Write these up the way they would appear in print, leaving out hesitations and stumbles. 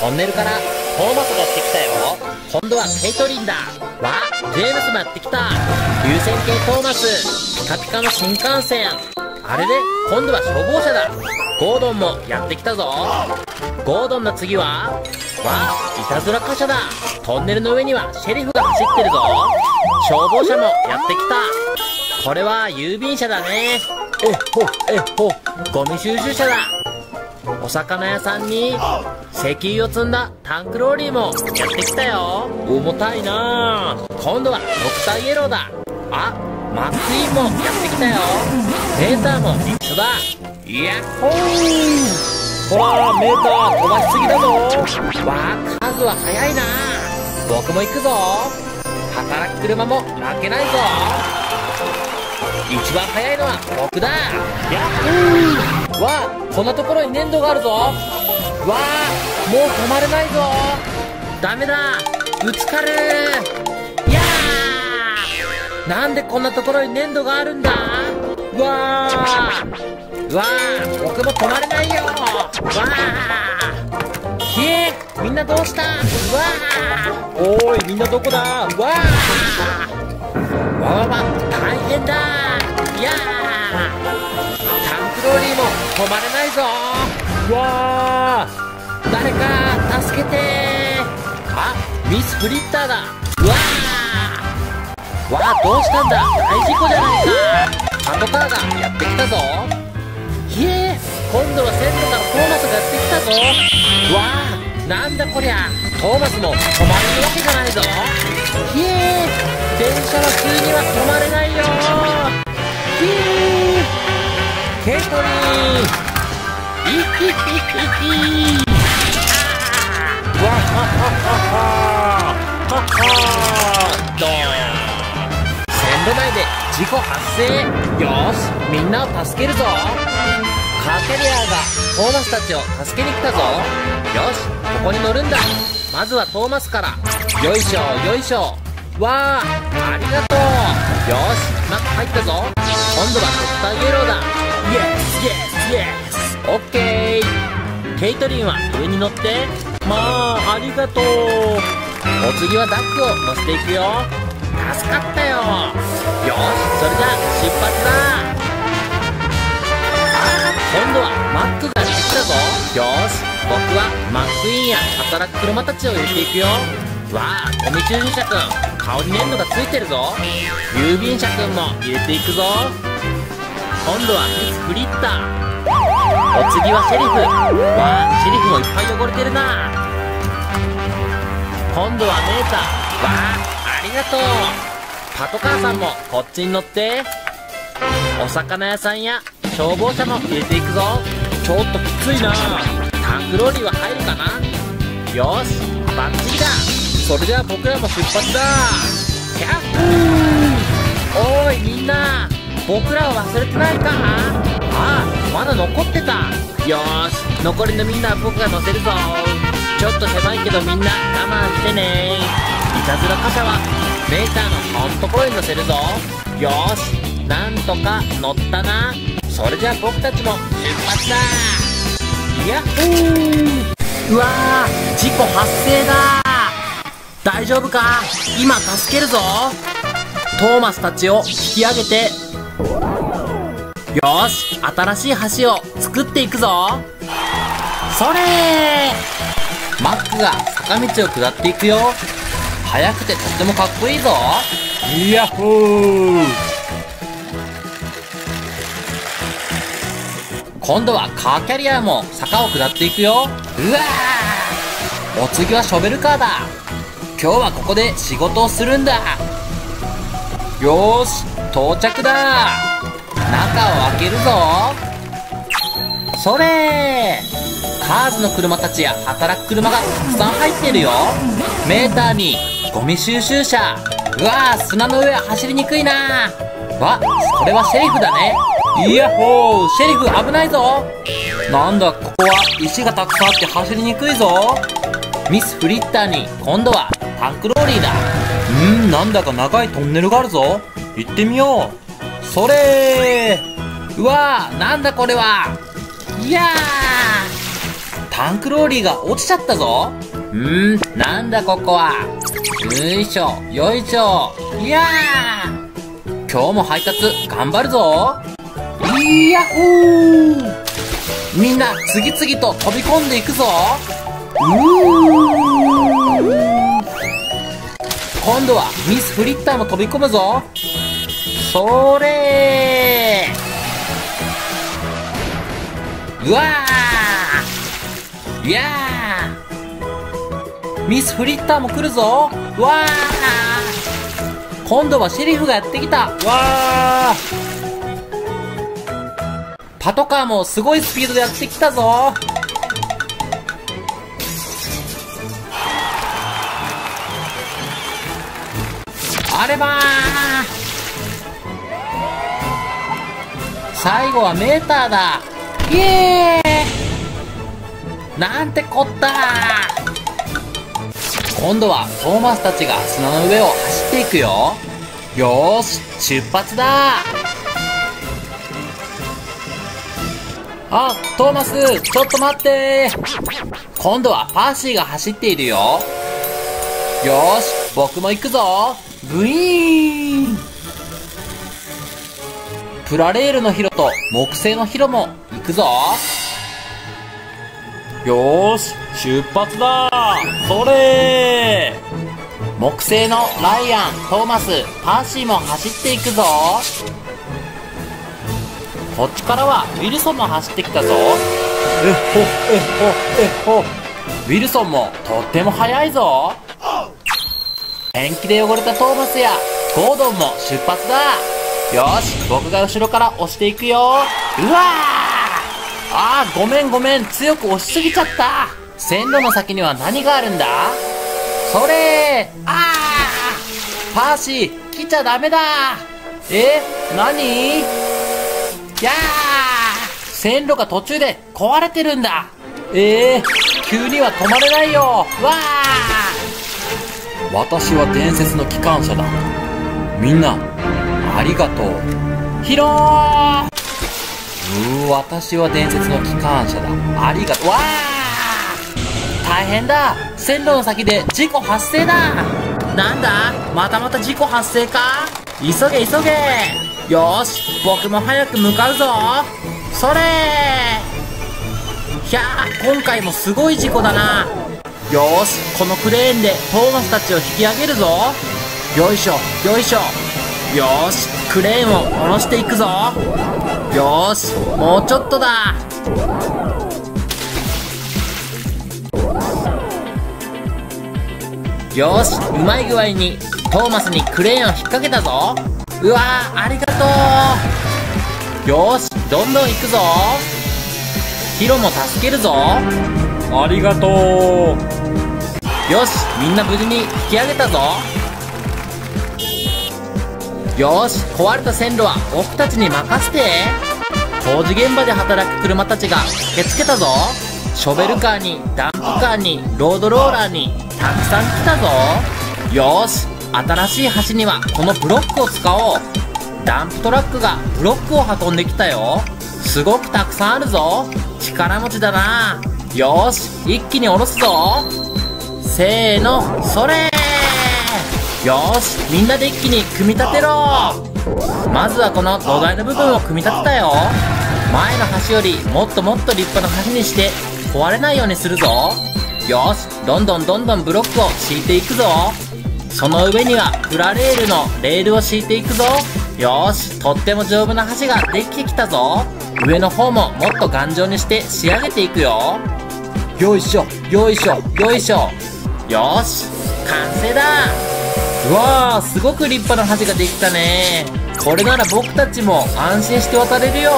トンネルからトーマスがやってきたよ。今度はケイトリンだ。わ、ジェームスもやってきた。流線形トーマス、ピカピカの新幹線。あれで今度は消防車だ。ゴードンもやってきたぞ。ゴードンの次は、わ、いたずら貨車だ。トンネルの上にはシェリフが走ってるぞ。消防車もやってきた。これは郵便車だね。ゴミ収集車だ。お魚屋さんに石油を積んだタンクローリーもやってきたよ。重たいなぁ。今度はドクターイエローだ。あ、マックイーンもやってきたよ。メーターも一緒だ。いやっほー。ほらメーター飛ばしすぎだぞ。わあ、数は速いな。僕も行くぞ。働く車も負けないぞ。一番速いのは僕だ。やっほー。わあ、こんなところに粘土があるぞ。わあ、もう止まれないぞ。ダメだ、ぶつかる。いやー、なんでこんなところに粘土があるんだ。わあ、僕も止まれないよ。わあ、みんなどうした。わあ、おい、みんなどこだ。わあ、大変だ。いやー、タンクローリーも止まれないぞ。わあ、誰か助けて。あ、ミス・フリッターだ。わあ、どうしたんだ。大事故じゃないか。パトカーがやってきたぞ。今度は線路からトーマスがやってきたぞ。わあ、なんだこりゃ。トーマスも止まれるわけじゃないぞ。電車は急には止まれないよ。ケイトリン、イヒヒヒヒ。わははははドーン。線路内で事故発生。よーし、みんなを助けるぞ。カーキャリアーがトーマスたちを助けに来たぞ。よし、ここに乗るんだ。まずはトーマスから。よいしょよいしょ。わあ、ありがとう。よし、中入ったぞ。今度はドクターイエローだ。イエスイエスイエス。オッケー。ケイトリンは上に乗って。まあ、ありがとう。お次はダックを乗せていくよ。助かったよ。よし、それじゃあ出発だ。今度はマックがやってきたぞ。よーし、僕はマックイーンや働く車たちを入れていくよ。わあ、ゴミ収集車くん、顔に粘土がついてるぞ。郵便車くんも入れていくぞ。今度はミス・フリッター。お次はシェリフ。わあ、シェリフもいっぱい汚れてるな。今度はメーター。わあ、ありがとう。パトカーさんもこっちに乗って。お魚屋さんや消防車も入れていくぞ。ちょっときついな。タンクローリーは入るかな。よし、バッチリだ。それじゃあ僕らも出発だ。キャッフー。おいみんな、僕らを忘れてないか。ああ、まだ残ってた。よーし、残りのみんなは僕が乗せるぞ。ちょっと狭いけどみんな我慢してね。いたずら貨車はメーターの顔のところに乗せるぞ。よーし、なんとか乗ったな。それじゃあ僕たちも出発だ。ヤッホー。うわー、事故発生だ。大丈夫か。今助けるぞ。トーマスたちを引き上げて。よーし、新しい橋を作っていくぞ。それー。マックが坂道を下っていくよ。速くてとってもかっこいいぞ。ヤッホー。今度はカーキャリアーも坂を下っていくよ。うわー。お次はショベルカーだ。今日はここで仕事をするんだ。よーし、到着だ。中を開けるぞ。それー。カーズの車たちや働く車がたくさん入ってるよ。メーターにゴミ収集車。うわー、砂の上は走りにくいな。わ、これはシェリフだね。イヤッホー、シェリフ危ないぞ。なんだ、ここは石がたくさんあって走りにくいぞ。ミス・フリッターに今度はタンクローリーだ。なんだか長いトンネルがあるぞ。行ってみよう。それー。うわー、なんだこれは。いやー。タンクローリーが落ちちゃったぞ。なんだここは。よいしょ、よいしょ。いやー、今日も配達頑張るぞ。いやっほー。みんな次々と飛び込んでいくぞ。今度はミスフリッターも飛び込むぞ。それー。うわー。いやー。ミスフリッターも来るぞ。うわー。今度はシェリフがやってきた。わー。パトカーもすごいスピードでやってきたぞ。あればー。最後はメーターだ。イエーイ。なんてこったー。今度はトーマスたちが砂の上を走っていくよ。よーし、出発だ。あ、トーマス、ちょっと待ってー。今度はパーシーが走っているよ。よーし、僕も行くぞ。ブイーン。プラレールのヒロと木製のヒロも行くぞ。よーし、出発だー。それー。木製のライアン、トーマス、パーシーも走っていくぞ。こっちからはウィルソンも走ってきたぞ。ウィルソンもとっても速いぞ。ペンキで汚れたトーマスやゴードンも出発だ。よし、僕が後ろから押していくよ。うわー。ごめん、強く押しすぎちゃった。線路の先には何があるんだ。それー。パーシー来ちゃダメだ。何。やー。線路が途中で壊れてるんだ。急には止まれないよ。わー。私は伝説の機関車だ。みんなありがとう。ヒロー。私は伝説の機関車だ。ありがとう。わー。大変だ。線路の先で事故発生だ。なんだ、また事故発生か。急げ。よーし、僕も早く向かうぞ。それー。ひゃー、今回もすごい事故だな。よーし、このクレーンでトーマスたちを引き上げるぞ。よいしょ。よーし、クレーンを下ろしていくぞ。よーし、もうちょっとだ。よーし、うまい具合にトーマスにクレーンを引っ掛けたぞ。うわー、ありがとう。よーし、どんどん行くぞ。ヒロも助けるぞ。ありがとう。よし、みんな無事に引き上げたぞ。よーし、壊れた線路は僕たちに任せて。工事現場で働く車たちが駆けつけたぞ。ショベルカーにダンプカーにロードローラーにたくさん来たぞ。よーし、新しい橋にはこのブロックを使おう。ダンプトラックがブロックを運んできたよ。すごくたくさんあるぞ。力持ちだな。よーし、一気に下ろすぞ。せーの、それー。よーし、みんなで一気に組み立てろ。まずはこの土台の部分を組み立てたよ。前の橋よりもっと立派な橋にして壊れないようにするぞ。よし、どんどんブロックを敷いていくぞ。その上にはプラレールのレールを敷いていくぞ。よーし、とっても丈夫な橋ができてきたぞ。上の方ももっと頑丈にして仕上げていくよ。よいしょ。よーし、完成だ。うわー、すごく立派な橋ができたね。これなら僕たちも安心して渡れるよ。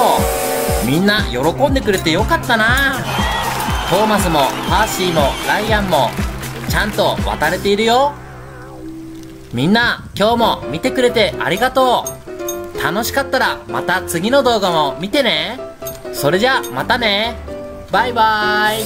みんな喜んでくれてよかったな。トーマスもパーシーもライアンもちゃんと渡れているよ。みんな今日も見てくれてありがとう。楽しかったらまた次の動画も見てね。それじゃあまたね。バイバーイ。